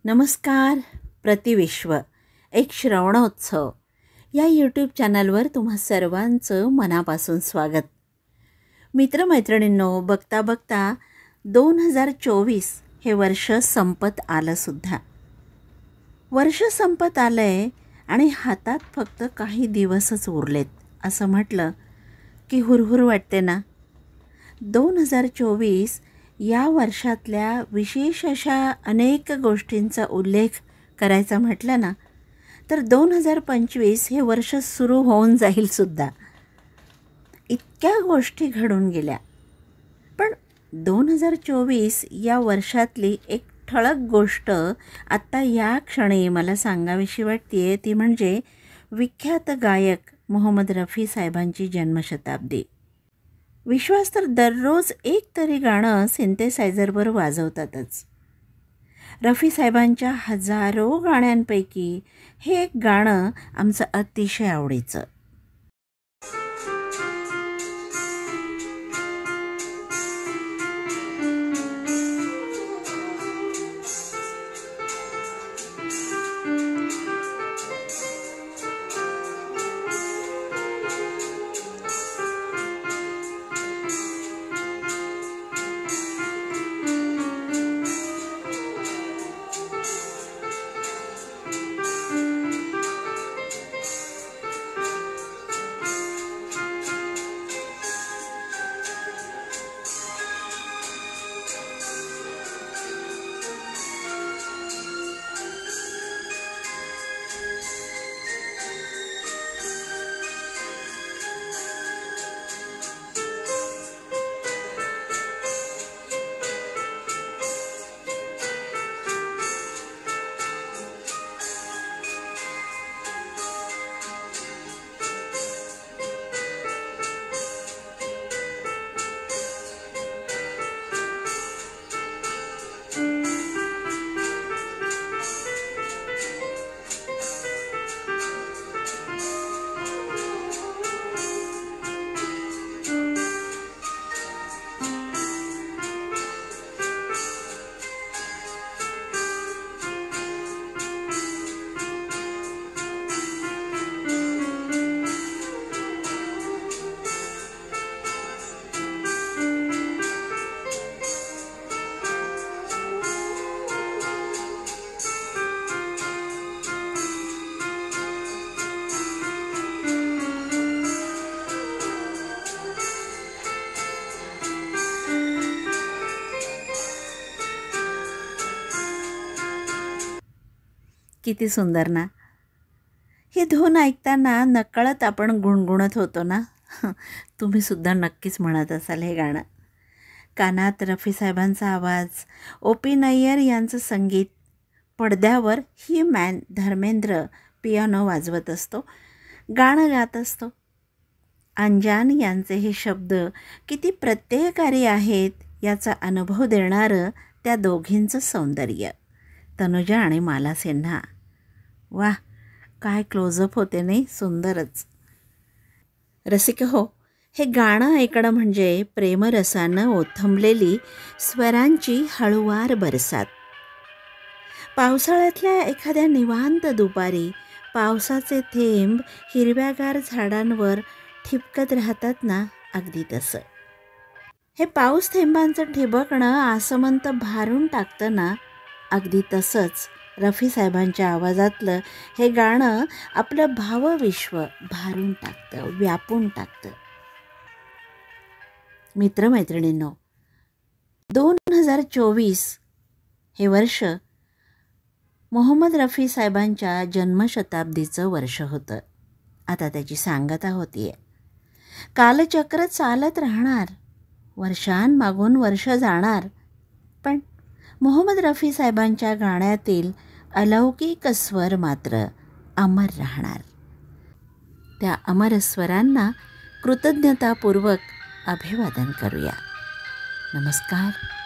नमस्कार. प्रतिविश्व एक श्रवणोत्सव या यूट्यूब चॅनलवर तुम्हा सर्वांचं मनापासून स्वागत. मित्रमैत्रिणींनो, बघता बघता 2024 हे वर्ष संपत आलं सुद्धा. वर्ष संपत आलंय आणि हातात फक्त काही दिवसच उरलेत असं म्हटलं की हुरहुर वाटते ना. 2024 या वर्षातल्या विशेष अशा अनेक गोष्टींचा उल्लेख करायचा म्हटलं ना तर 2025 हे वर्ष सुरू होऊन जाईल सुद्धा. इतक्या गोष्टी घडून गेल्या, पण 2024 या वर्षातली एक ठळक गोष्ट आत्ता या क्षणी मला सांगावीशी वाटते. ती म्हणजे विख्यात गायक मोहम्मद रफी साहेबांची जन्मशताब्दी. विश्वास तर दररोज एक तरी गाणं सिंथेसायझरवर वाजवतातच. रफी साहेबांच्या हजारो गाण्यांपैकी हे एक गाणं आमचं अतिशय आवडीचं. किती सुंदर ना. ही धून ऐकताना नकळत आपण गुणगुणत होतो ना. तुम्ही सुद्धा नक्कीच म्हणत असाल हे गाणं. कानात रफी साहेबांचा आवाज, ओ.पी. नय्यर यांचं संगीत, पडद्यावर ही मॅन धर्मेंद्र पियानो वाजवत असतो, गाणं गात असतो. अंजान यांचे हे शब्द किती प्रत्ययकारी आहेत याचा अनुभव देणारं त्या दोघींचं सौंदर्य, तनुजा आणि माला सिन्हा. वाह, काय क्लोजअप होते नाही, सुंदरच. रसिक हो, हे गाणं ऐकणं म्हणजे प्रेमरसानं ओथंबलेली स्वरांची हळुवार बरसात. पावसाळ्यातल्या एखाद्या निवांत दुपारी पावसाचे थेंब हिरव्यागार झाडांवर ठिपकत राहतात ना, अगदी तसं. हे पाऊस थेंबांचं ठिबकणं आसमंत भारून टाकतं ना, अगदी तसंच रफी साहेबांच्या आवाजातलं हे गाणं आपलं भावविश्व भारून टाकतं, व्यापून टाकतं. मित्रमैत्रिणींनो, 2024 हे वर्ष मोहम्मद रफी साहेबांच्या जन्मशताब्दीचं वर्ष होतं. आता त्याची सांगता होतीये. कालचक्र चालत राहणार, वर्षांमागून वर्ष जाणार, पण मोहम्मद रफी साहेबांच्या गाण्यातील अलौकिक स्वर मात्र अमर राहणार. त्या अमर स्वरांना कृतज्ञतापूर्वक अभिवादन करूया. नमस्कार.